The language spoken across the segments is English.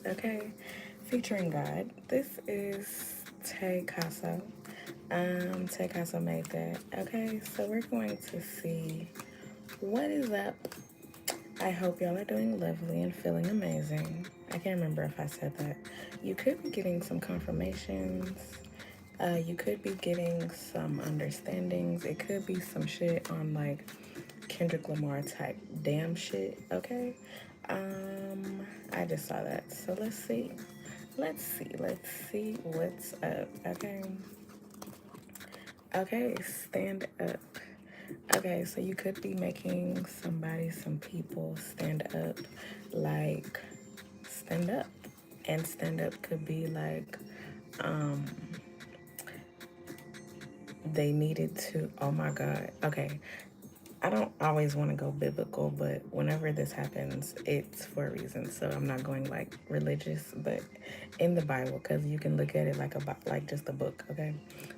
okay? Featuring God. This is Tay Casso. Tay Casso made that, okay? So we're going to see what is up. I hope y'all are doing lovely and feeling amazing. I can't remember if I said that. You could be getting some confirmations. You could be getting some understandings. It could be some shit on like Kendrick Lamar type damn shit, okay? I just saw that. So let's see. Let's see what's up, okay? Okay, stand up. Okay, so you could be making somebody, some people stand up, like stand up. And stand up could be like, um, they needed to, oh my God. Okay, I don't always want to go biblical, but whenever this happens, it's for a reason. So I'm not going like religious, but in the Bible, because you can look at it like like just a book, okay?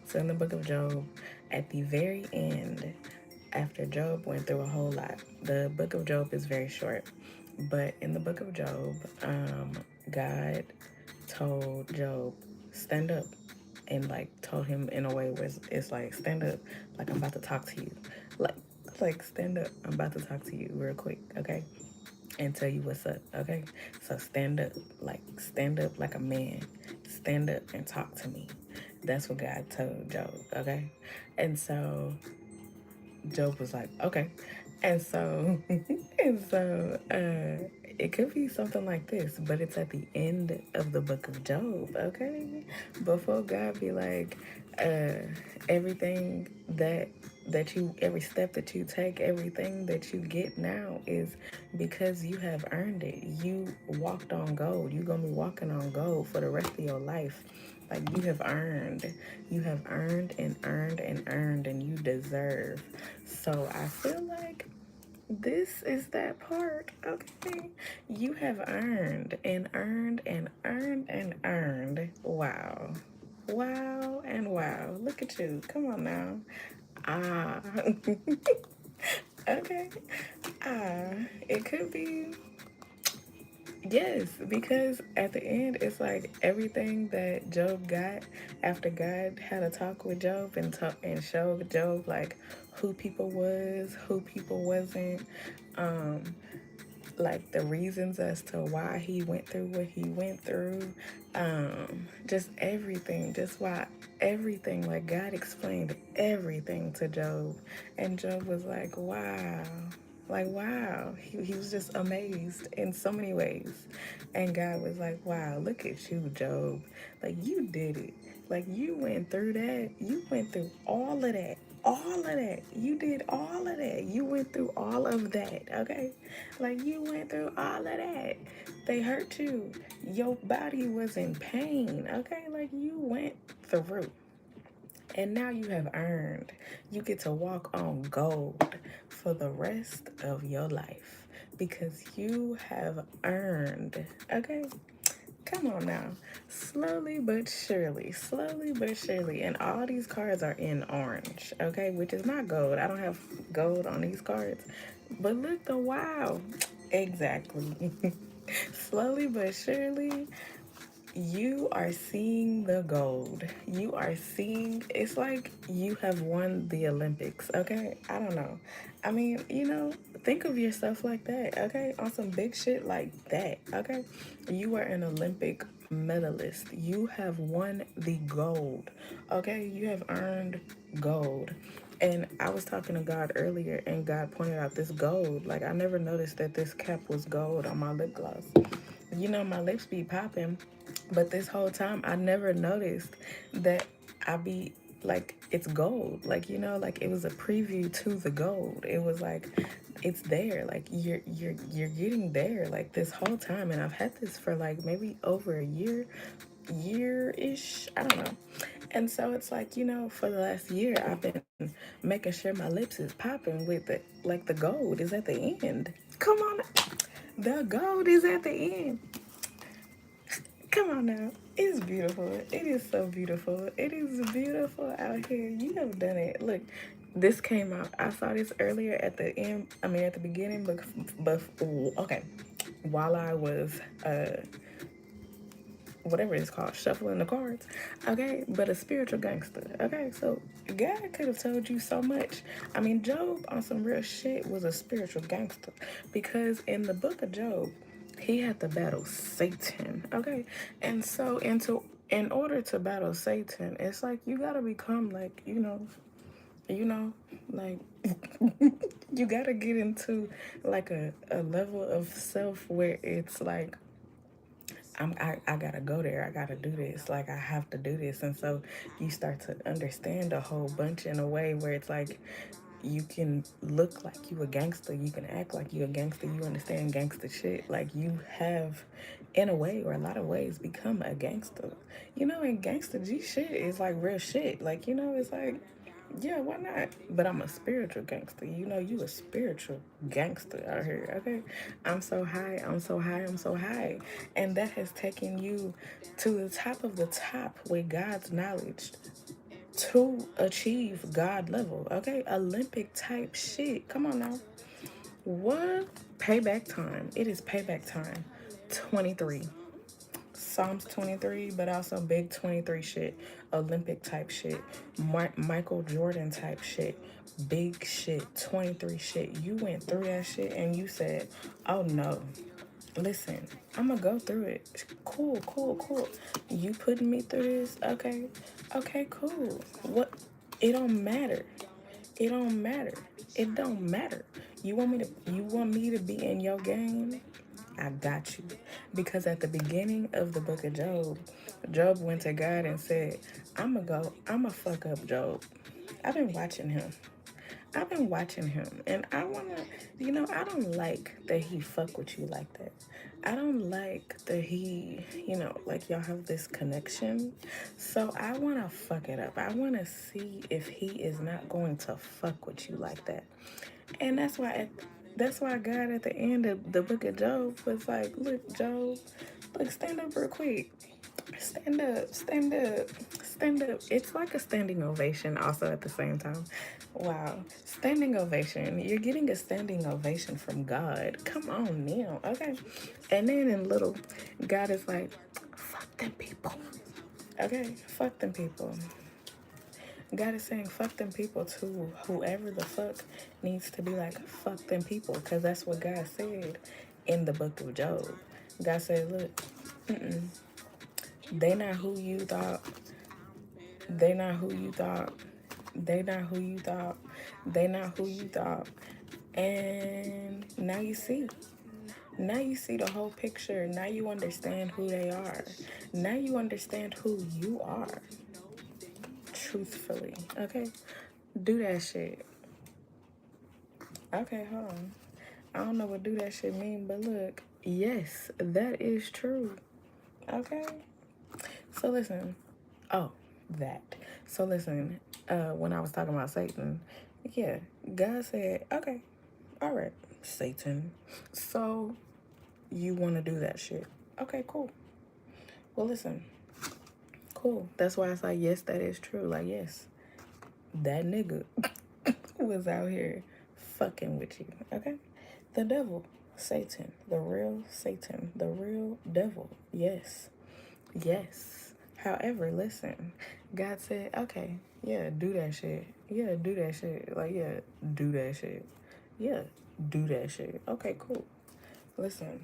So in the book of Job, at the very end, after Job went through a whole lot, the book of Job is very short, but in the book of Job, God told Job, stand up, and like told him in a way where it's like, stand up, like I'm about to talk to you, like like stand up, I'm about to talk to you real quick, okay, and tell you what's up, okay? So stand up like a man, stand up and talk to me. That's what God told Job, okay? And so Job was like, okay. And so, it could be something like this, but it's at the end of the book of Job, okay? Before God be like, uh, everything every step that you take, everything that you get now is because you have earned it. You walked on gold. You're gonna be walking on gold for the rest of your life. Like you have earned and earned and earned, and you deserve. So I feel like this is that part, okay? You have earned and earned and earned and earned. Wow. Wow and wow. Look at you. Come on now. Ah. Okay. Ah. It could be. Yes, because at the end, it's like everything that Job got after God had a talk with Job and showed Job like who people was, who people wasn't, um, like the reasons as to why he went through what he went through, just everything, just why everything. Like God explained everything to Job, and Job was like, wow. Like, wow, he was just amazed in so many ways. And God was like, wow, look at you, Job. Like, you did it. Like, you went through that. You went through all of that. All of that. You did all of that. You went through all of that, okay? Like, you went through all of that. They hurt you. Your body was in pain, okay? Like, you went through. And now you have earned. You get to walk on gold for the rest of your life because you have earned. Okay? Come on now. Slowly but surely. Slowly but surely. And all these cards are in orange, okay? Which is not gold. I don't have gold on these cards. But look, the wow. Exactly. Slowly but surely, you are seeing the gold. You are seeing, it's like you have won the Olympics, okay? I don't know. I mean, think of yourself like that, okay? On some big shit like that, okay? You are an Olympic medalist. You have won the gold, okay? You have earned gold. And I was talking to God earlier, and God pointed out this gold. Like, I never noticed that this cap was gold on my lip gloss. My lips be popping, but this whole time I never noticed that I be like it's gold. Like, like it was a preview to the gold. It was like it's there. Like you're getting there like this whole time, and I've had this for like maybe over a year-ish. I don't know. And so it's like, for the last year I've been making sure my lips is popping with it, like the gold is at the end. Come on. The gold is at the end. Come on now. It's beautiful. It is so beautiful. It is beautiful out here. You have done it. Look, this came out. I saw this earlier at the end. I mean, at the beginning, but okay. While I was whatever it's called, shuffling the cards, okay? But a spiritual gangster, okay? So God could have told you so much. I mean, Job on some real shit was a spiritual gangster because in the book of Job, he had to battle Satan, okay? And so in order to battle Satan, it's like you gotta become like, you know, like you gotta get into like a level of self where it's like I gotta go there. I gotta do this. Like I have to do this. And so you start to understand a whole bunch in a way where it's like you can look like you a gangster. You can act like you a gangster. You understand gangster shit. Like you have, in a way or a lot of ways, become a gangster. And gangster G shit is like real shit. Like, it's like yeah, why not? But I'm a spiritual gangster. You a spiritual gangster out here, okay? I'm so high, I'm so high, I'm so high. And that has taken you to the top of the top with God's knowledge to achieve God level, okay? Olympic type shit. Come on now. What? Payback time. It is payback time. 23. Psalms 23, but also big 23 shit, Olympic type shit, Michael Jordan type shit, big shit, 23 shit. You went through that shit and you said, oh no, listen, I'm gonna go through it. Cool, cool, cool. You putting me through this? Okay, okay, cool. What? It don't matter. It don't matter. It don't matter. You want me to be in your game? I got you. Because at the beginning of the book of Job, Job went to God and said, I'ma fuck up Job. I've been watching him. And I wanna, I don't like that he fuck with you like that. I don't like that he, like y'all have this connection. So I wanna fuck it up. I wanna see if he is not going to fuck with you like that. And that's why God at the end of the book of Job was like, look, Job, look, stand up real quick. Stand up, stand up, stand up. It's like a standing ovation also at the same time. Wow. Standing ovation. You're getting a standing ovation from God. Come on now. Okay. And then in little, God is like, fuck them people. Okay. Fuck them people. God is saying fuck them people to whoever the fuck needs to be like fuck them people, because that's what God said in the book of Job. God said, look, they not who you thought. They not who you thought. They not who you thought. They not who you thought. And now you see. Now you see the whole picture. Now you understand who they are. Now you understand who you are. Truthfully. Okay? Do that shit. Okay, hold on. I don't know what do that shit mean, but look, yes, that is true. Okay? So listen. Oh, that. So listen, when I was talking about Satan, yeah, God said, okay, all right, Satan. So you want to do that shit. Okay, cool. Well, listen, cool. That's why I say, yes, that is true. Like, yes, that nigga was out here fucking with you, okay? The devil, Satan, the real Satan, the real devil. Yes, yes. However, listen, God said, okay, yeah, do that shit. Yeah, do that shit. Like, yeah, do that shit. Yeah, do that shit. Okay, cool. Listen,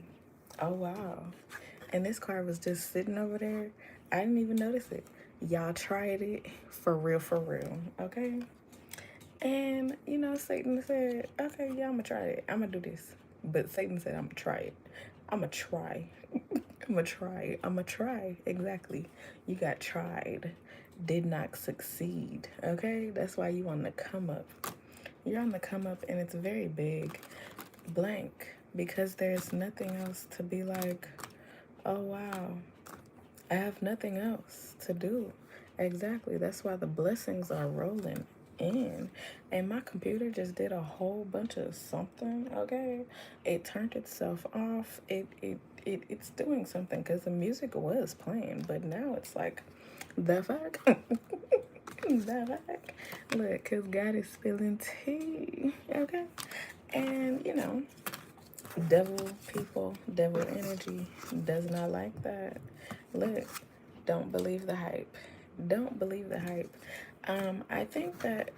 oh wow. And this car was just sitting over there. I didn't even notice it. Y'all tried it for real, okay? And, Satan said, okay, yeah, I'm gonna try it. I'm gonna do this. But Satan said, I'm gonna try it. I'm gonna try. I'm gonna try. I'm gonna try. Exactly. You got tried. Did not succeed. Okay? That's why you on the come up. You're on the come up and it's very big. Blank. Because there's nothing else to be like, oh wow. I have nothing else to do. Exactly. That's why the blessings are rolling in. And my computer just did a whole bunch of something, okay? It turned itself off. It's doing something because the music was playing, but now it's like, the fuck? The fuck? Look, because God is spilling tea, okay? And, Devil people, devil energy does not like that. Look, don't believe the hype. Don't believe the hype. I think that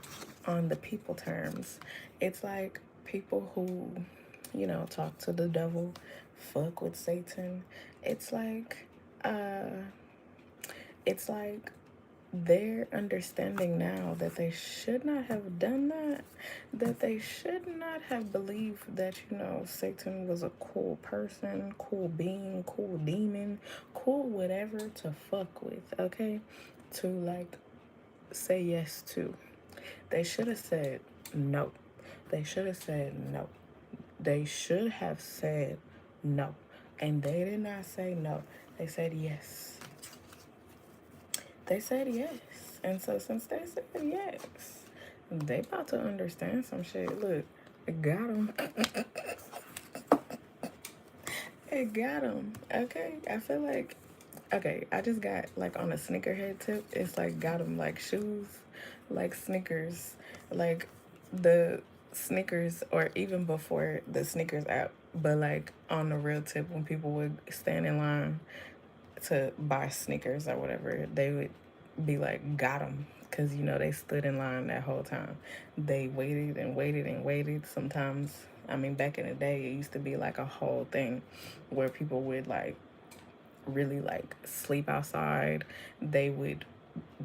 on the people terms, it's like people who, talk to the devil, fuck with Satan. It's like, uh, it's like they're understanding now that they should not have done that, that they should not have believed that, Satan was a cool person, cool being, cool demon, cool whatever to fuck with, okay? To like say yes to. They should have said no. They should have said no. They should have said no. And they did not say no. They said yes. They said yes. And so since they said yes, they about to understand some shit. Look, it got them. It got them. Okay, I feel like, okay, I just got like on a sneakerhead tip. It's like got them like shoes, like sneakers, like the sneakers, or even before the sneakers app. But like on the real tip, when people would stand in line to buy sneakers or whatever, they would be like, got them. Because, they stood in line that whole time. They waited and waited and waited. Sometimes, I mean, back in the day, it used to be like a whole thing where people would like really like sleep outside. They would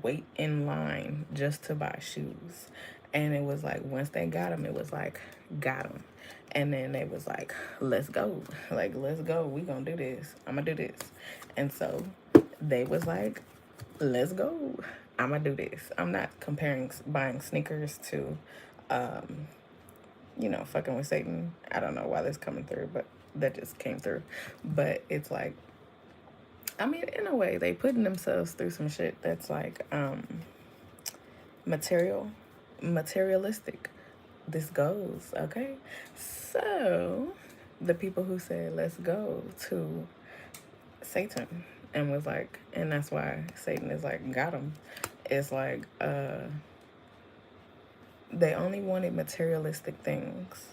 wait in line just to buy shoes. And it was like, once they got them, it was like, got them. And then they was like, let's go. Like, let's go. We gonna do this. I'm gonna do this. And so they was like, let's go. I'm gonna do this. I'm not comparing buying sneakers to, fucking with Satan. I don't know why this coming through, but that just came through. But it's like, I mean, in a way, they putting themselves through some shit that's like materialistic. This goes, okay? So the people who said let's go to Satan and was like, and that's why Satan is like, got him. It's like, they only wanted materialistic things.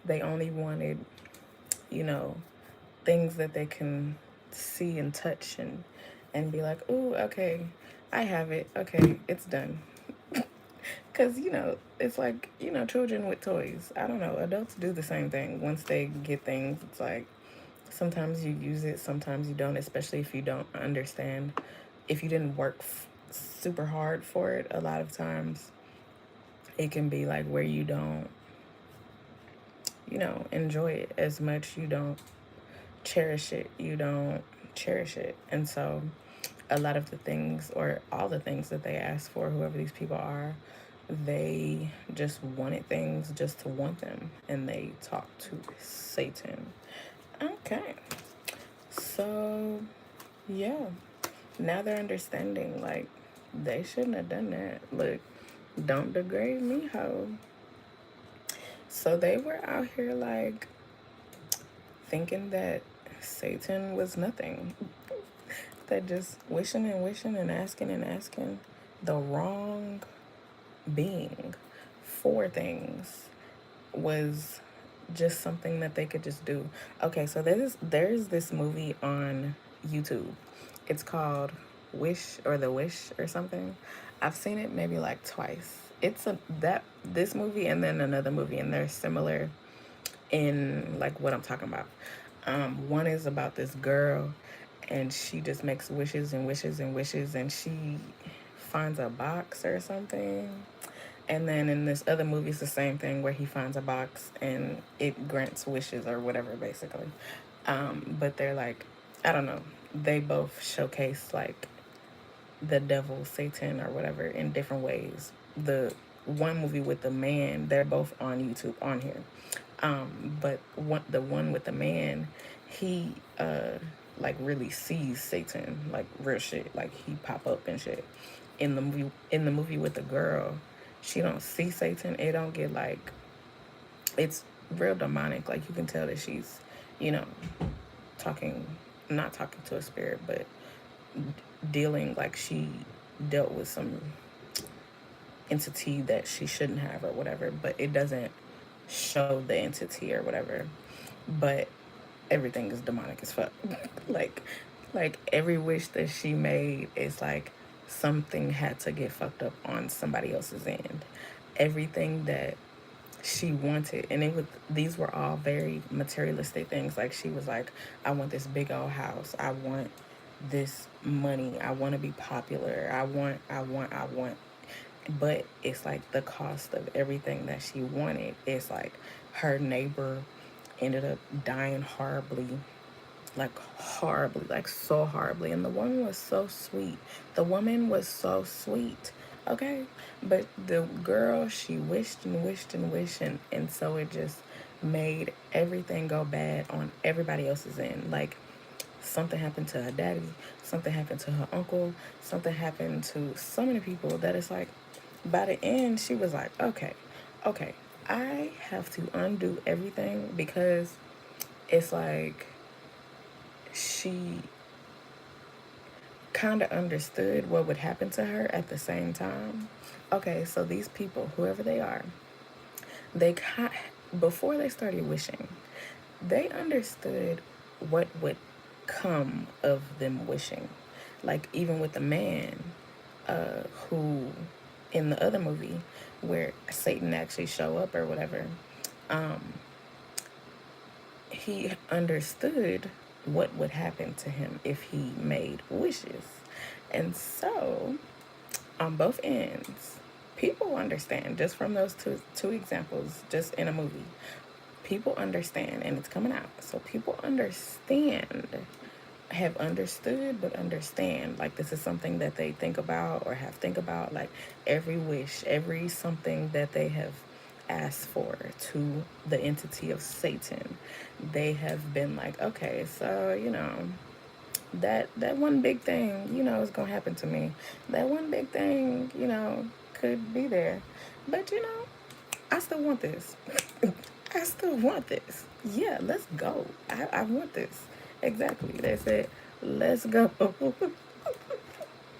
They only wanted, you know, things that they can see and touch and be like, ooh, okay, I have it. Okay, it's done. Because, it's like, children with toys. I don't know. Adults do the same thing. Once they get things, it's like sometimes you use it, sometimes you don't, especially if you don't understand. If you didn't work super hard for it, a lot of times it can be like where you don't, enjoy it as much. You don't cherish it. You don't cherish it. And so a lot of the things, or all the things that they ask for, whoever these people are, they just wanted things just to want them, and they talked to Satan. Okay, so yeah, now they're understanding, like, they shouldn't have done that. Look, don't degrade me, ho. So they were out here like thinking that Satan was nothing. That just wishing and asking the wrong being for things was just something that they could just do. Okay, so there's this movie on YouTube. It's called Wish, or The Wish or something. I've seen it maybe like twice. It's this movie and then another movie, and they're similar in like what I'm talking about. One is about this girl, and she just makes wishes and wishes and wishes, and she finds a box or something. And then in this other movie, it's the same thing where he finds a box and it grants wishes or whatever, basically. But they're like, I don't know. They both showcase like the devil, Satan, or whatever in different ways. The one movie with the man, they're both on YouTube on here. But the one with the man, he like really sees Satan, like real shit, like he pop up and shit. In the movie with the girl, she don't see Satan. It don't get like, it's real demonic. Like you can tell that she's, you know, talking, not talking to a spirit, but dealing, like she dealt with some entity that she shouldn't have or whatever, but it doesn't show the entity or whatever. but everything is demonic as fuck. like like every wish that she made is like something had to get fucked up on somebody else's end. Everything that she wanted, and it was, these were all very materialistic things. Like she was like, I want this big old house, I want this money, I want to be popular, I want, but it's like the cost of everything that she wanted. It's like her neighbor ended up dying horribly, like horribly, like so horribly. And the woman was so sweet. The woman was so sweet. Okay. But the girl, she wished and wished and wished. And so it just made everything go bad on everybody else's end. Like something happened to her daddy, something happened to her uncle, something happened to so many people that it's like by the end, she was like, okay, I have to undo everything because it's like she kind of understood what would happen to her at the same time. Okay, so these people, whoever they are, they before they started wishing, they understood what would come of them wishing. Like even with the man, who in the other movie where Satan actually show up or whatever, um, he understood what would happen to him if he made wishes. And so, on both ends, people understand just from those two examples, just in a movie. People understand, and it's coming out. So people understand, have understood, but understand. Like this is something that they think about or have think about. Like every wish, every something that they have asked for to the entity of Satan, they have been like, okay, so that one big thing, is gonna happen to me. That one big thing, could be there, but I still want this. I still want this. Yeah, let's go. I want this. Exactly. They said, let's go.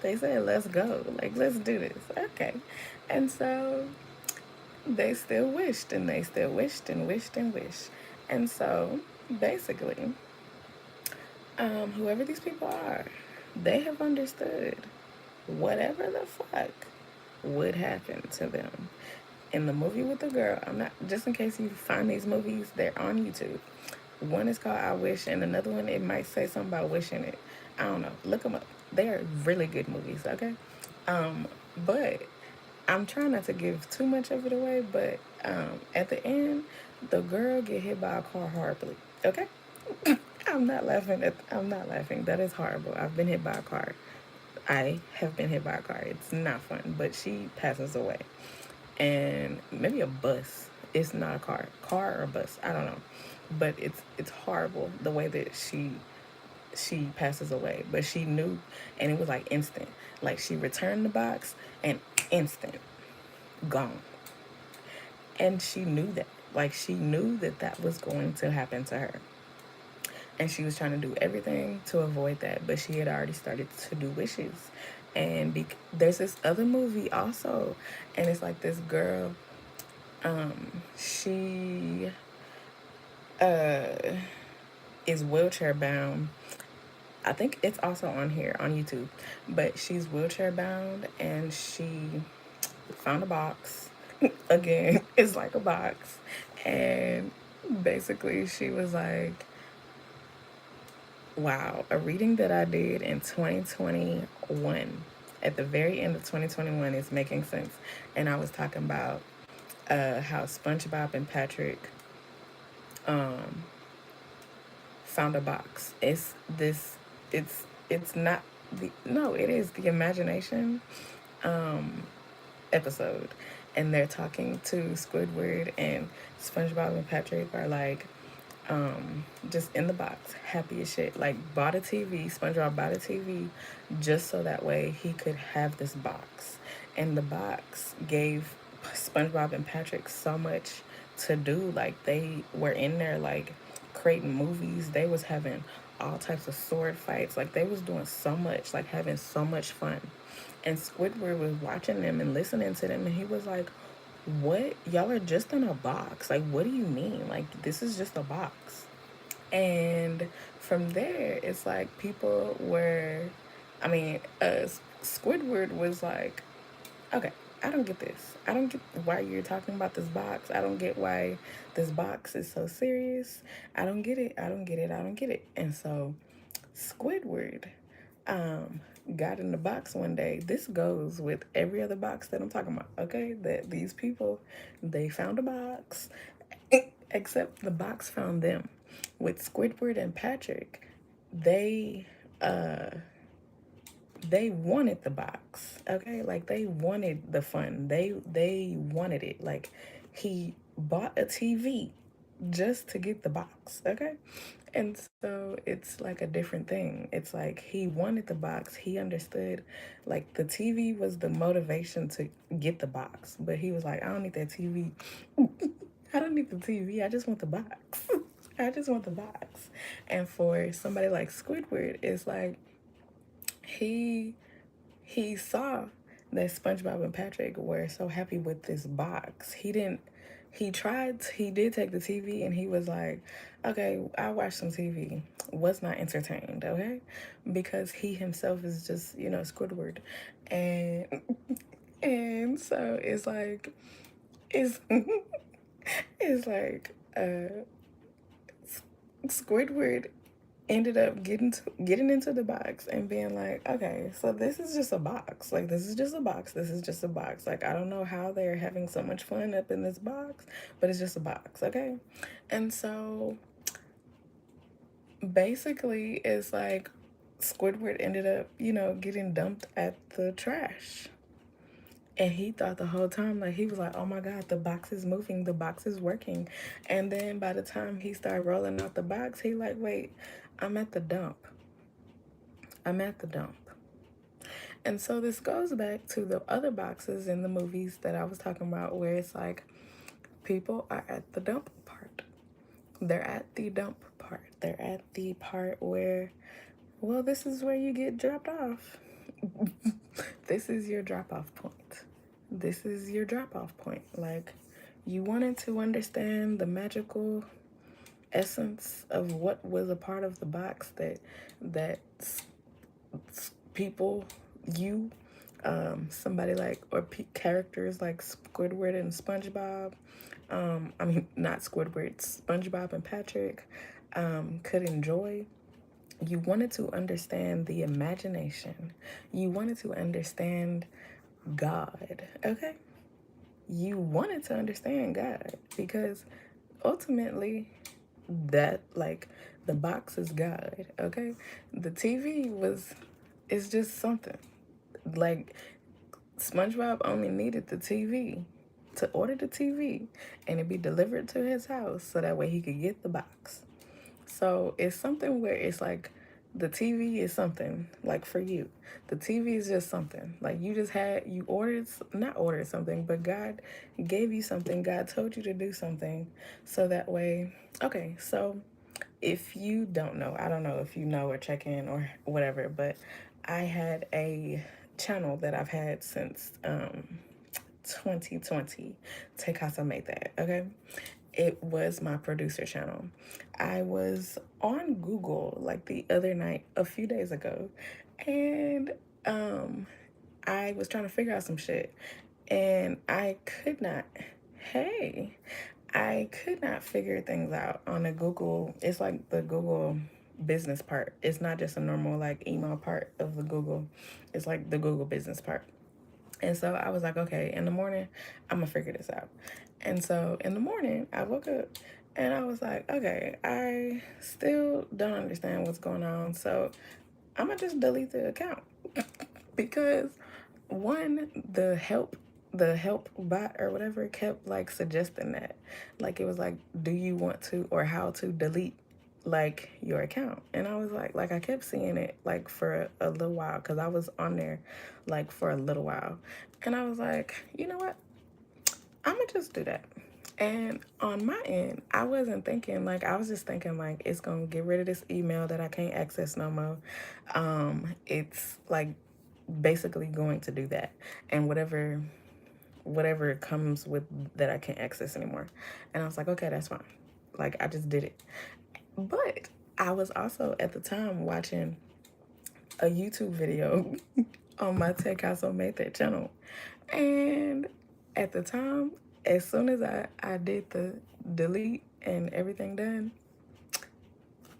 They said, let's go. Like, let's do this. Okay. And so they still wished and they still wished and wished and wished. And so basically, whoever these people are, they have understood whatever the fuck would happen to them. In the movie with the girl, I'm not, just in case you find these movies, they're on YouTube. One is called I Wish, and another one, it might say something about wishing it. I don't know. Look them up. They are really good movies, okay? But I'm trying not to give too much of it away, but at the end, the girl get hit by a car horribly, okay? I'm not laughing. That is horrible. I've been hit by a car. I have been hit by a car. It's not fun, but she passes away. And maybe a bus. It's not a car or a bus. I don't know, but it's horrible the way that she passes away. But she knew, and it was like instant. Like she returned the box and instant gone, and she knew that. Like she knew that that was going to happen to her, and she was trying to do everything to avoid that. But she had already started to do wishes, and there's this other movie also, and it's like this girl. She uh is wheelchair bound. I think it's also on here on YouTube, but she's wheelchair bound and she found a box. Again, it's like a box, and basically she was like, wow, a reading that I did in 2021, at the very end of 2021, is making sense. And I was talking about how SpongeBob and Patrick um, found a box. It's not the no, it is the imagination um, episode, and they're talking to Squidward, and SpongeBob and Patrick are like just in the box, happy as shit. Like bought a TV. SpongeBob bought a TV just so that way he could have this box, and the box gave SpongeBob and Patrick so much to do. Like they were in there like creating movies. They was having all types of sword fights. Like they was doing so much, like having so much fun. And Squidward was watching them and listening to them, and he was like, what? Y'all are just in a box. Like, what do you mean? Like, this is just a box. And from there, it's like people were, I mean, Squidward was like, okay, I don't get this. I don't get why you're talking about this box. I don't get why this box is so serious. I don't get it. I don't get it. I don't get it. And so Squidward um got in the box one day. This goes with every other box that I'm talking about, okay? That these people, they found a box, except the box found them. With Squidward and Patrick, they uh they wanted the box, okay? Like they wanted the fun. They wanted it. Like he bought a TV just to get the box, okay? And so it's like a different thing. It's like he wanted the box. He understood like the TV was the motivation to get the box. But he was like, I don't need that TV. I don't need the TV. I just want the box. I just want the box. And for somebody like Squidward, it's like he he saw that SpongeBob and Patrick were so happy with this box. He did take the TV and he was like, okay, I watched some TV. Was not entertained, okay? Because he himself is just, Squidward. And and so it's it's like Squidward ended up getting into the box and being like, okay, so this is just a box. Like this is just a box. This is just a box. Like I don't know how they're having so much fun up in this box, but it's just a box, okay? And so basically it's like Squidward ended up, getting dumped at the trash. And he thought the whole time, like, he was like, oh my God, the box is moving, the box is working. And then by the time he started rolling out the box, he like, wait, I'm at the dump. I'm at the dump. And so this goes back to the other boxes in the movies that I was talking about, where it's like people are at the dump part. They're at the dump part. They're at the part where, well, this is where you get dropped off. This is your drop off point. This is your drop off point. Like, you wanted to understand the magical essence of what was a part of the box that people, you, somebody like, or characters like Squidward and SpongeBob, I mean, not Squidward, SpongeBob and Patrick, could enjoy. You wanted to understand the imagination. You wanted to understand God, okay? You wanted to understand God because ultimately that, like, the box is God, okay? The TV is just something. Like, SpongeBob only needed the TV to order the TV and it be delivered to his house so that way he could get the box. So it's something where it's like the TV is something, like for you. The TV is just something. Like you ordered, not ordered something, but God gave you something. God told you to do something so that way. Okay, so if you don't know, I don't know if you know or check in or whatever, but I had a channel that I've had since 2020. Tekasa made that, okay? It was my producer channel. I was on Google like the other night, a few days ago, and um, I was trying to figure out some shit, and I could not. Hey, I could not figure things out on the Google. It's like the Google business part. It's not just a normal like email part of the Google. It's like the Google business part. And so I was like, okay, in the morning, I'm gonna figure this out. And so in the morning, I woke up and I was like, okay, I still don't understand what's going on. So I'm gonna just delete the account because one, the help bot or whatever kept like suggesting that. Like it was like, do you want to or how to delete like your account? And I was like I kept seeing it like for a little while because I was on there like for a little while. And I was like, you know what? I'm gonna just do that. And on my end, I wasn't thinking like I was just thinking like it's gonna get rid of this email that I can't access no more. It's like basically going to do that, and whatever comes with that I can't access anymore. And I was like, okay, that's fine. Like I just did it. But I was also at the time watching a YouTube video on my Tech House on Made That channel. And at the time, as soon as I did the delete and everything done,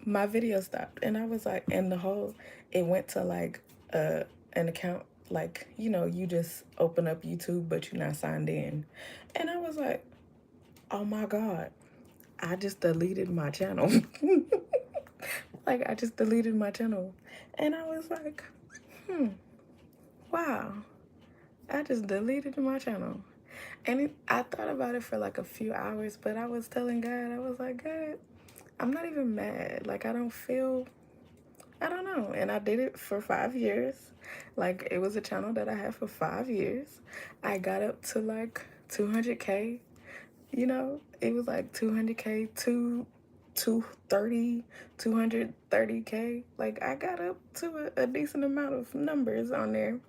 my video stopped. And I was like, and the whole, it went to like an account, like, you know, you just open up YouTube, but you're not signed in. And I was like, oh my God, I just deleted my channel. Like, I just deleted my channel. And I was like, wow, I just deleted my channel. And I thought about it for like a few hours, but I was telling God, I was like, God, I'm not even mad. Like, I don't feel, I don't know. And I did it for 5 years. Like, it was a channel that I had for 5 years. I got up to like 200K, you know, it was like 200K, 230, 230K. Like, I got up to a decent amount of numbers on there.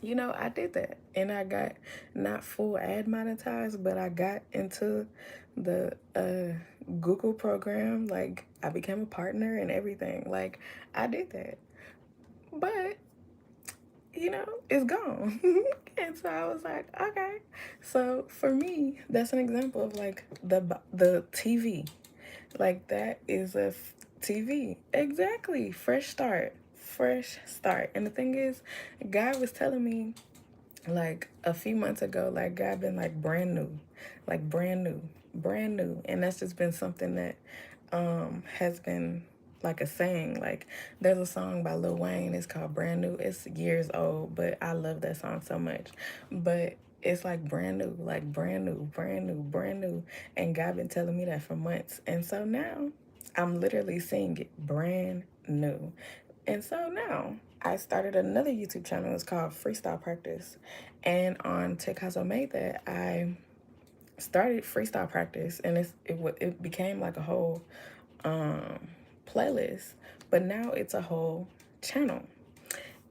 You know, I did that, and I got not full ad monetized, but I got into the Google program. Like, I became a partner and everything. Like, I did that, but you know, it's gone. And so I was like, okay. So for me, that's an example of like the TV. Like, that is a TV. Exactly. Fresh start. Fresh start. And the thing is, God was telling me like a few months ago, like, God been like brand new, like brand new, brand new. And that's just been something that has been like a saying. Like, there's a song by Lil Wayne, it's called Brand New. It's years old, but I love that song so much. But it's like brand new, like brand new, brand new, brand new. And God been telling me that for months. And so now I'm literally seeing it brand new. And so now I started another YouTube channel. It's called Freestyle Practice. And on Tech House Made That, I started freestyle practice, and it became like a whole playlist, but now it's a whole channel,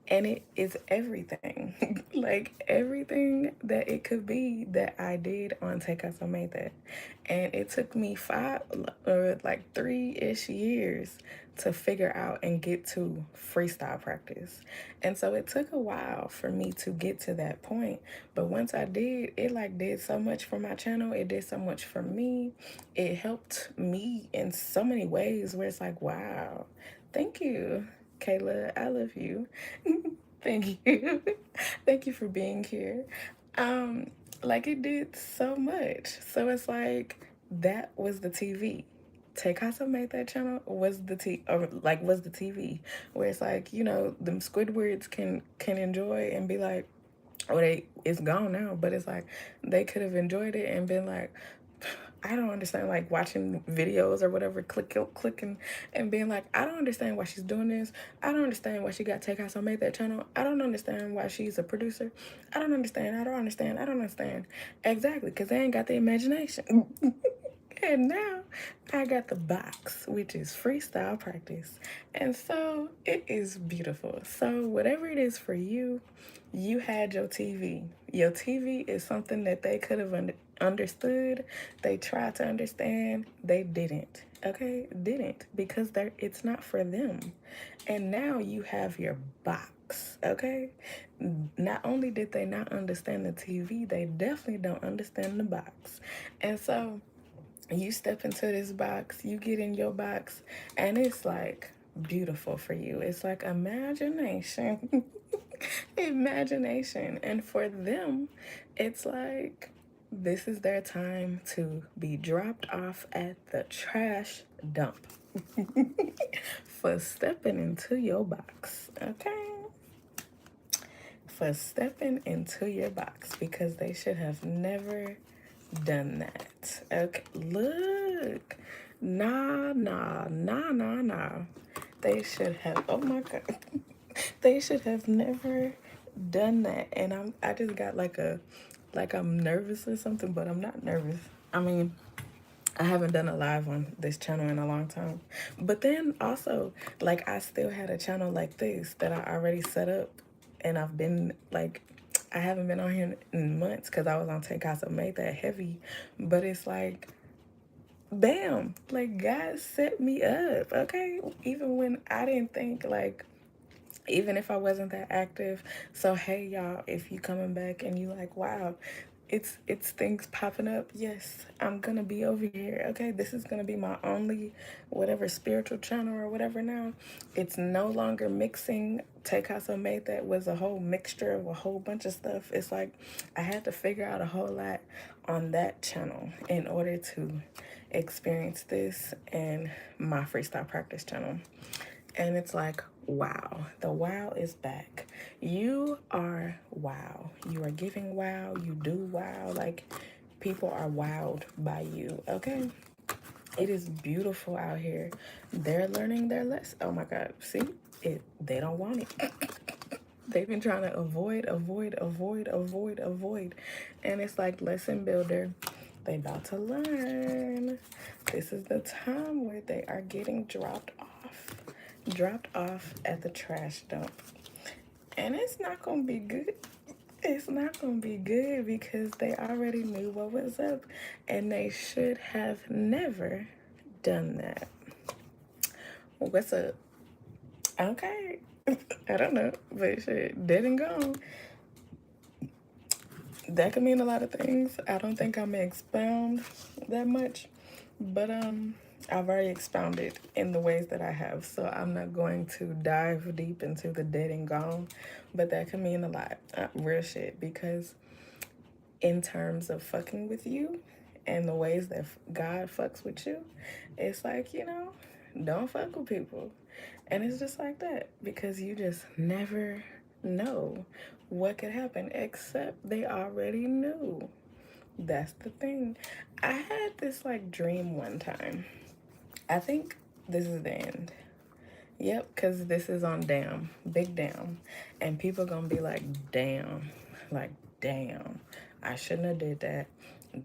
and it is everything. Like, everything that it could be that I did on Take Us I Made That. And it took me 3-ish years to figure out and get to freestyle practice. And so it took a while for me to get to that point, but once I did, it like did so much for my channel. It did so much for me. It helped me in so many ways where it's like, wow, thank you, Kayla, I love you. Thank you. Thank you for being here. Like, it did so much. So it's like, that was the TV. Take Casa Made That channel was the was the TV, where it's like, you know, them Squidwards can enjoy and be like, oh, it's gone now, but it's like they could have enjoyed it and been like, I don't understand, like, watching videos or whatever, clicking and being like, I don't understand why she's doing this. I don't understand why she got Take House on Made That channel. I don't understand why she's a producer. I don't understand. I don't understand. I don't understand. Exactly, because they ain't got the imagination. And now I got the box, which is freestyle practice. And so it is beautiful. So whatever it is for you, you had your TV. Your TV is something that they could have understood. They tried to understand. They didn't. Okay? Didn't, because it's not for them. And now you have your box. Okay? Not only did they not understand the TV, they definitely don't understand the box. And so you step into this box, you get in your box, and it's like beautiful for you. It's like imagination. Imagination. And for them, it's like, this is their time to be dropped off at the trash dump for stepping into your box. Okay? For stepping into your box, because they should have never done that. Okay, look. Nah. They should have, oh my God. They should have never done that. And I just got like I'm nervous or something, but I'm not nervous. I mean, I haven't done a live on this channel in a long time. But then also, like, I still had a channel like this that I already set up, and I've been like, I haven't been on here in months because I was on Take Casa Made That heavy. But it's like, bam, like God set me up, okay? Even when I didn't think, like, even if I wasn't that active. So hey y'all, if you coming back and you like, wow, it's things popping up. Yes, I'm gonna be over here. Okay, this is gonna be my only whatever spiritual channel or whatever now. It's no longer mixing. Take Casa made that was a whole mixture of a whole bunch of stuff. It's like I had to figure out a whole lot on that channel in order to experience this and my freestyle practice channel. And it's like, wow, the wow is back. You are wow. You are giving wow. You do wow. Like, people are wowed by you, okay? It is beautiful out here. They're learning their lesson. Oh my God. See? They don't want it. They've been trying to avoid. And it's like, lesson builder. They about to learn. This is the time where they are getting dropped off at the trash dump. And it's not gonna be good. It's not gonna be good because they already knew what was up and they should have never done that. What's up? Okay. I don't know, but shit, dead and gone. That could mean a lot of things. I don't think I'm gonna expound that much, but I've already expounded in the ways that I have, so I'm not going to dive deep into the dead and gone, but that could mean a lot, real shit, because in terms of fucking with you and the ways that God fucks with you, it's like, don't fuck with people. And it's just like that because you just never know what could happen, except they already knew. That's the thing. I had this like dream one time. I think this is the end. Yep, because this is on Damn, Big Damn. And people gonna be like, damn, like, damn, I shouldn't have did that.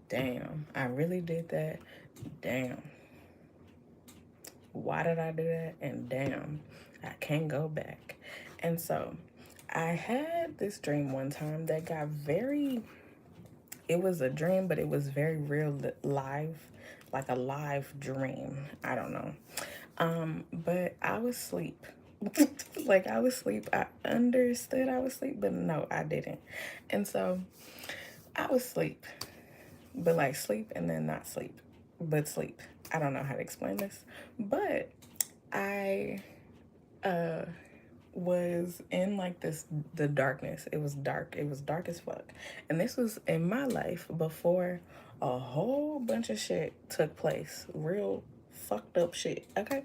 Damn, I really did that. Damn, why did I do that? And damn, I can't go back. And so I had this dream one time that got very, it was a dream, but it was very real live, like a live dream. I don't know. But I was asleep. Like I was asleep. I understood I was asleep, but no, I didn't. And so I was asleep, but like sleep and then not sleep, but sleep. I don't know how to explain this, but I was in like the darkness. It was dark. It was dark as fuck. And this was in my life before a whole bunch of shit took place. Real fucked up shit. Okay.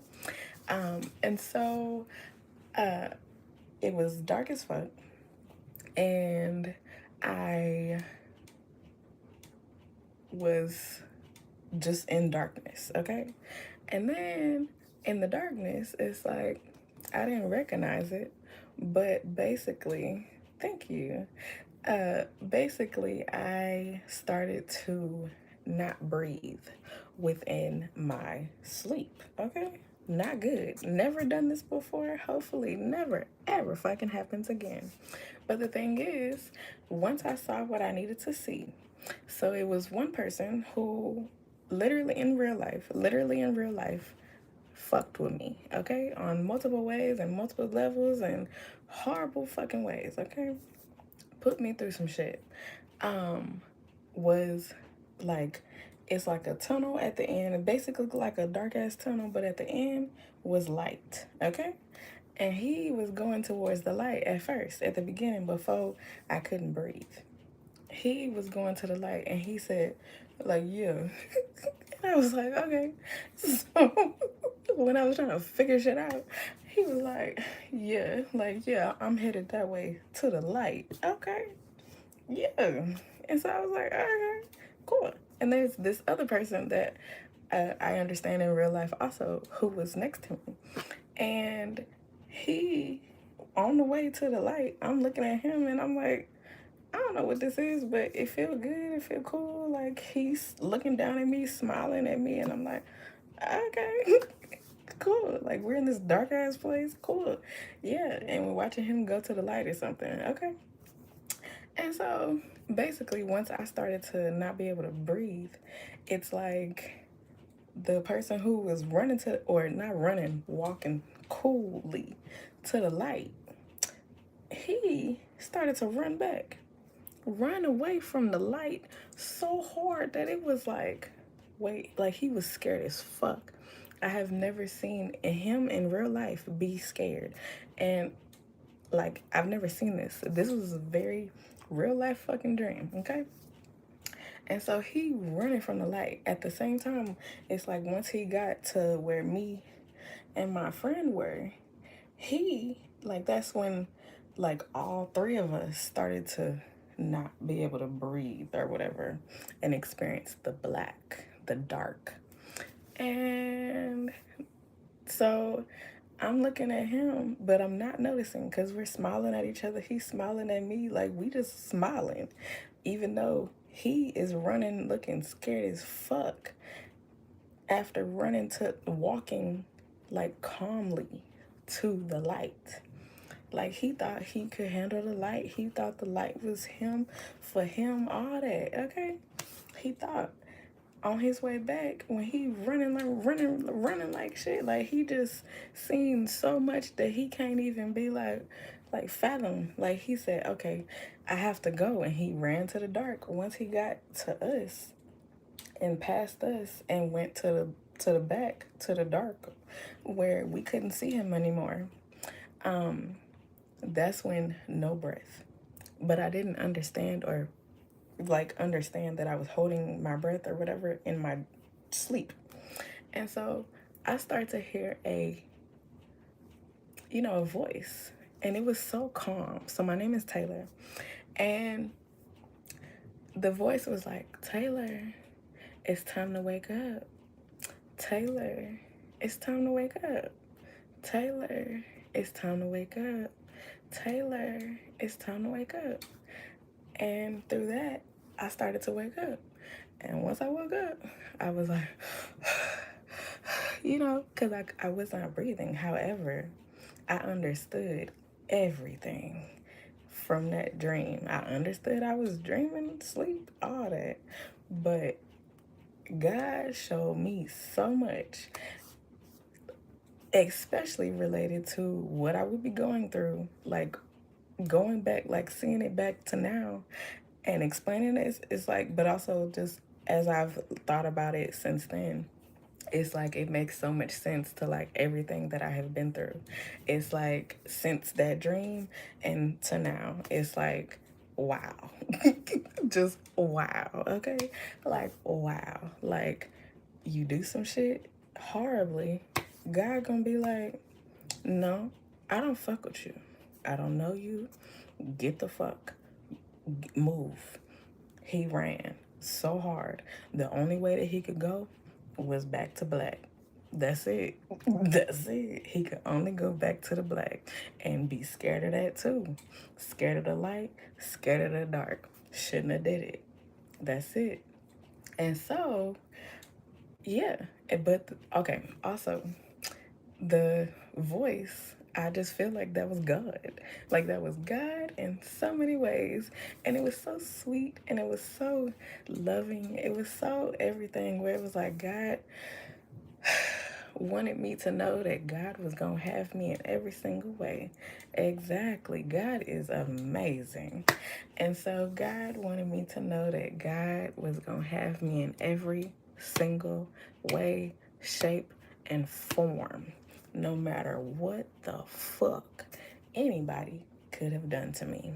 And so it was dark as fuck. And I was just in darkness, okay? And then in the darkness, it's like I didn't recognize it, but basically, thank you. Basically, I started to not breathe within my sleep, okay? Not good. Never done this before. Hopefully, never ever fucking happens again. But the thing is, once I saw what I needed to see, so it was one person who literally in real life, fucked with me, okay? On multiple ways and multiple levels and horrible fucking ways, okay? Put me through some shit. Was like, it's like a tunnel at the end, and basically like a dark ass tunnel, but at the end was light, okay? And he was going towards the light at first, at the beginning, before I couldn't breathe. He was going to the light and he said, like, yeah. And I was like, okay. So when I was trying to figure shit out, he was like, yeah, I'm headed that way to the light. Okay. Yeah. And so I was like, okay, cool. And there's this other person that I understand in real life also who was next to me. And he, on the way to the light, I'm looking at him and I'm like, I don't know what this is, but it feel good. It feel cool. Like he's looking down at me, smiling at me, and I'm like, okay, cool. Like we're in this dark ass place. Cool. Yeah. And we're watching him go to the light or something. Okay. And so basically, once I started to not be able to breathe, it's like the person who was running to, or not running, walking coolly to the light, he started to run back, run away from the light so hard that it was like, wait, like he was scared as fuck. I have never seen him in real life be scared. And like, I've never seen this. This was a very real life fucking dream, okay? And so he running from the light. At the same time, it's like once he got to where me and my friend were, he, like, that's when like all three of us started to not be able to breathe or whatever and experience the black, the dark. And so I'm looking at him, but I'm not noticing because we're smiling at each other. He's smiling at me, like we just smiling, even though he is running looking scared as fuck after walking like calmly to the light. Like he thought he could handle the light. He thought the light was him, for him, all that. Okay. He thought on his way back when he running like shit, like he just seen so much that he can't even be like fathom. Like he said, okay, I have to go, and he ran to the dark. Once he got to us and past us and went to the back to the dark where we couldn't see him anymore, that's when no breath. But I didn't understand, or like understand that I was holding my breath or whatever in my sleep. And so I started to hear a voice, and it was so calm. So my name is Taylor, and the voice was like, Taylor, it's time to wake up. Taylor, it's time to wake up. Taylor, it's time to wake up. Taylor, it's time to wake up. And through that, I started to wake up. And once I woke up, I was like, because I was not breathing. However, I understood everything from that dream. I understood I was dreaming, sleep, all that. But God showed me so much, especially related to what I would be going through, like going back, like seeing it back to now and explaining this. It's like, but also just as I've thought about it since then, it's like it makes so much sense to like everything that I have been through. It's like since that dream and to now, it's like, wow. Just wow, okay? Like, wow. Like, you do some shit horribly, God gonna be like, no, I don't fuck with you. I don't know you. Get the fuck. Move. He ran so hard. The only way that he could go was back to black. That's it. That's it. He could only go back to the black and be scared of that too. Scared of the light, scared of the dark. Shouldn't have did it. That's it. And so, yeah. But okay, also the voice, I just feel like that was God. Like that was God in so many ways. And it was so sweet and it was so loving. It was so everything, where it was like God wanted me to know that God was going to have me in every single way. Exactly. God is amazing. And so God wanted me to know that God was going to have me in every single way, shape, and form, no matter what the fuck anybody could have done to me.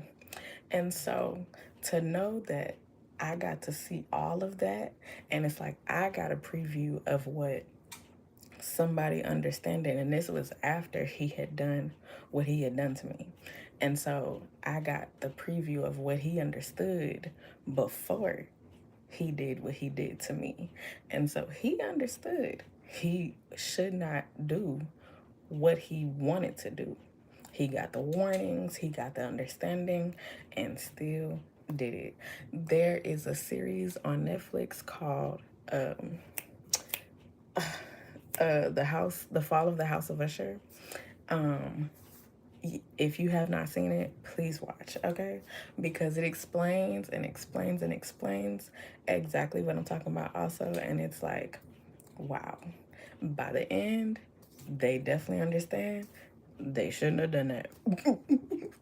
And so to know that I got to see all of that, and it's like I got a preview of what somebody understanding, and this was after he had done what he had done to me. And so I got the preview of what he understood before he did what he did to me. And so he understood he should not do what he wanted to do. He got the warnings, he got the understanding, and still did it. There is a series on Netflix called The Fall of the House of Usher. If you have not seen it, please watch, okay? Because it explains and explains and explains exactly what I'm talking about also. And it's like, Wow. By the end, they definitely understand they shouldn't have done that.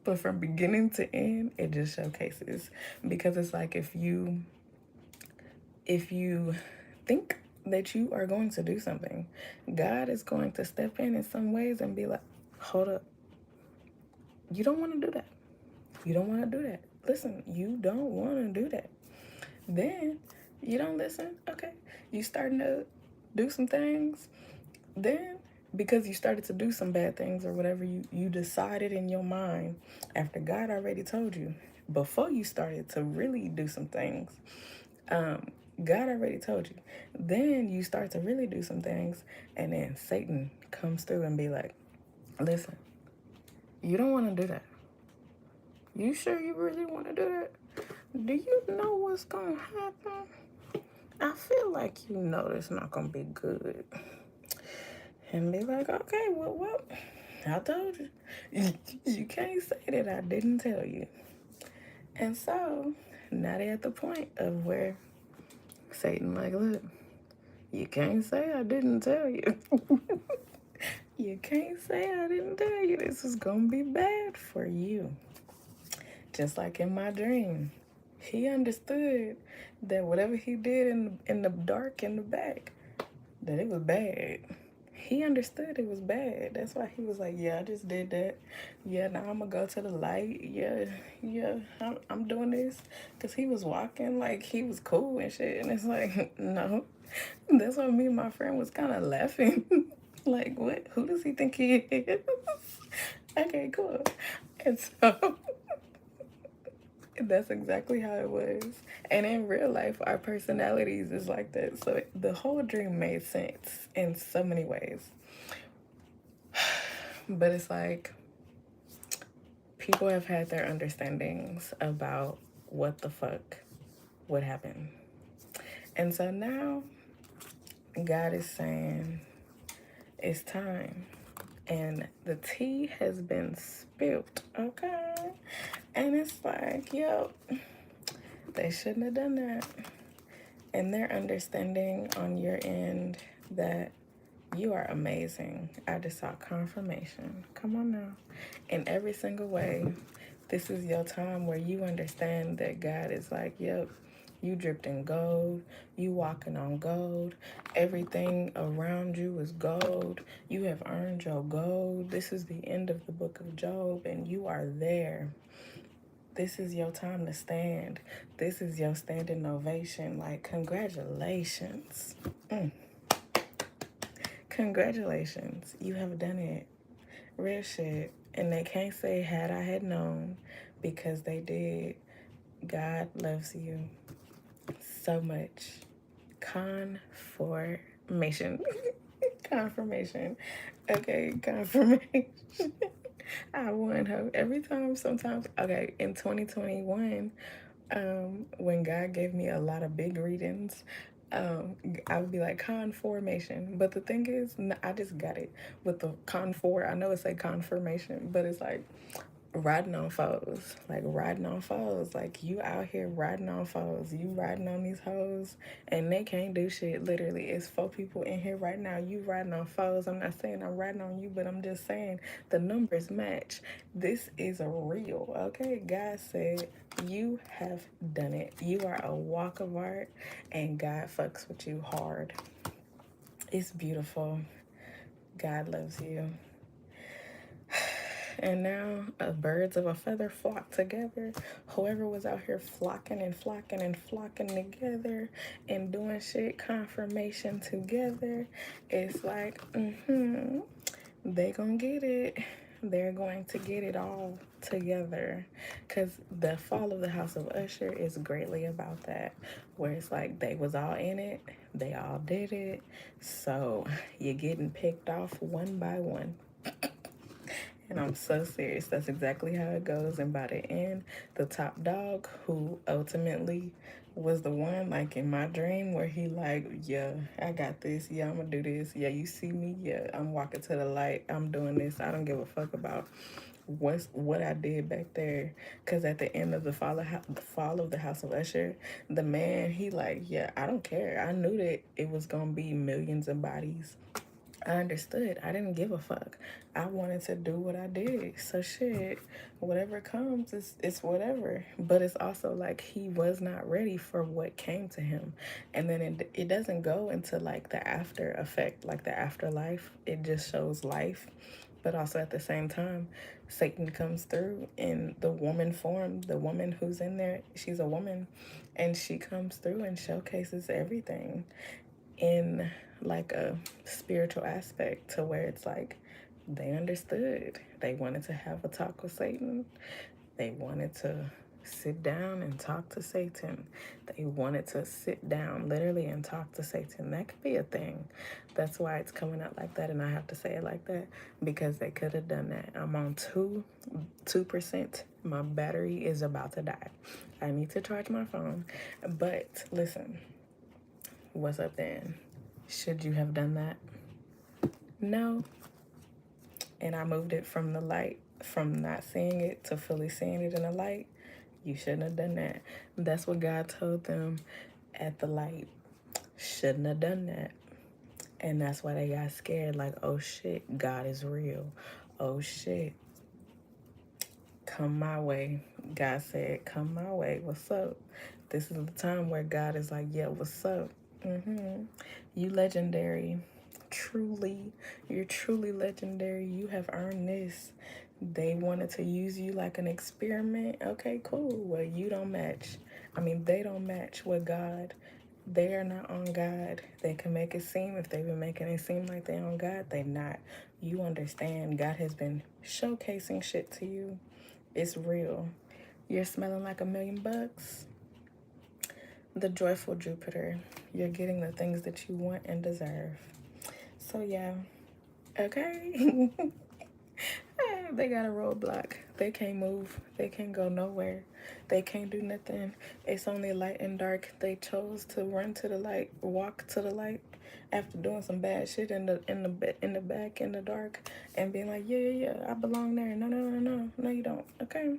But from beginning to end, it just showcases, because it's like if you think that you are going to do something, God is going to step in some ways and be like, hold up, you don't want to do that. You don't want to do that. Listen, you don't want to do that. Then you don't listen. Okay. You starting to do some things. Then because you started to do some bad things or whatever, you decided in your mind after God already told you, before you started to really do some things, um, God already told you. Then you start to really do some things, and then Satan comes through and be like, listen, you don't want to do that. You sure you really want to do that? Do you know what's going to happen? I feel like you know it's not going to be good. And be like, okay, well, I told you. You can't say that I didn't tell you. And so now they're at the point of where Satan like, look, you can't say I didn't tell you. You can't say I didn't tell you. This is gonna be bad for you. Just like in my dream, he understood that whatever he did in the dark in the back, that it was bad. He understood it was bad. That's why he was like, yeah, I just did that. Yeah, now I'm gonna go to the light. Yeah, I'm doing this. Because he was walking like he was cool and shit. And it's like, no. That's why me and my friend was kind of laughing. Like, what? Who does he think he is? Okay, cool. And so that's exactly how it was. And in real life, our personalities is like that. So the whole dream made sense in so many ways. But it's like people have had their understandings about what the fuck would happen. And so now God is saying it's time. And the tea has been spilled, okay? And it's like, yo, they shouldn't have done that. And they're understanding on your end that you are amazing. I just saw confirmation. Come on now. In every single way, this is your time where you understand that God is like, yep, you dripped in gold. You walking on gold. Everything around you is gold. You have earned your gold. This is the end of the book of Job, and you are there. This is your time to stand. This is your standing ovation. Like, congratulations. Congratulations. You have done it. Real shit. And they can't say, had I had known, because they did. God loves you so much. Confirmation. Confirmation. Okay, confirmation. I won her every time. Sometimes, okay, in 2021, when God gave me a lot of big readings, I would be like conformation. But the thing is, I just got it with the confor. I know it's a confirmation, but it's like riding on foes, like riding on foes. Like you out here riding on foes. You riding on these hoes, and they can't do shit. Literally, it's 4 people in here right now. You riding on foes. I'm not saying I'm riding on you, but I'm just saying the numbers match. This is a real, okay? God said you have done it. You are a walk of art, and God fucks with you hard. It's beautiful. God loves you. And now birds of a feather flock together. Whoever was out here flocking and flocking and flocking together and doing shit, confirmation together, it's like, they gonna get it. They're going to get it all together. Because the fall of the House of Usher is greatly about that. Where it's like they was all in it. They all did it. So you're getting picked off one by one. And I'm so serious. That's exactly how it goes. And by the end, the top dog, who ultimately was the one, like in my dream, where he like, yeah, I got this. Yeah, I'm gonna do this. Yeah, you see me. Yeah, I'm walking to the light. I'm doing this. I don't give a fuck about what I did back there. Because at the end of the fall of the House of Usher, the man, he like, yeah, I don't care. I knew that it was gonna be millions of bodies. I understood. I didn't give a fuck. I wanted to do what I did. So shit, whatever comes, it's whatever. But it's also like he was not ready for what came to him. And then it doesn't go into like the after effect, like the afterlife. It just shows life. But also at the same time, Satan comes through in the woman form. The woman who's in there, she's a woman, and she comes through and showcases everything in like a spiritual aspect, to where it's like they understood. They wanted to have a talk with Satan. They wanted to sit down and talk to Satan. They wanted to sit down literally and talk to Satan. That could be a thing. That's why it's coming out like that, and I have to say it like that because they could have done that. I'm on 2%. My battery is about to die. I need to charge my phone. But listen, what's up then? Should you have done that? No. And I moved it from the light, from not seeing it to fully seeing it in the light. You shouldn't have done that. That's what God told them at the light. Shouldn't have done that. And that's why they got scared, like, oh shit, God is real. Oh shit, come my way. God said, come my way. What's up? This is the time where God is like, yeah, what's up? You legendary. Truly, you're truly legendary. You have earned this. They wanted to use you like an experiment. Okay, cool. Well, you don't match. I mean, they don't match with God. They are not on God. They can make it seem, if they've been making it seem like they on God, they not. You understand, God has been showcasing shit to you. It's real. You're smelling like $1,000,000. The joyful Jupiter. You're getting the things that you want and deserve. So yeah, okay. They got a roadblock. They can't move. They can't go nowhere. They can't do nothing. It's only light and dark. They chose to run to the light, walk to the light after doing some bad shit in the back in the dark, and being like, yeah, I belong there. No, you don't. Okay.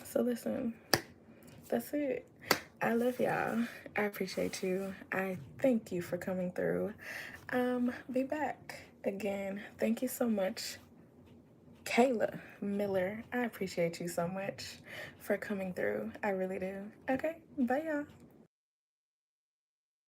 So listen, that's it. I love y'all. I appreciate you. I thank you for coming through. Be back again. Thank you so much, Kayla Miller. I appreciate you so much for coming through. I really do. Okay, bye y'all.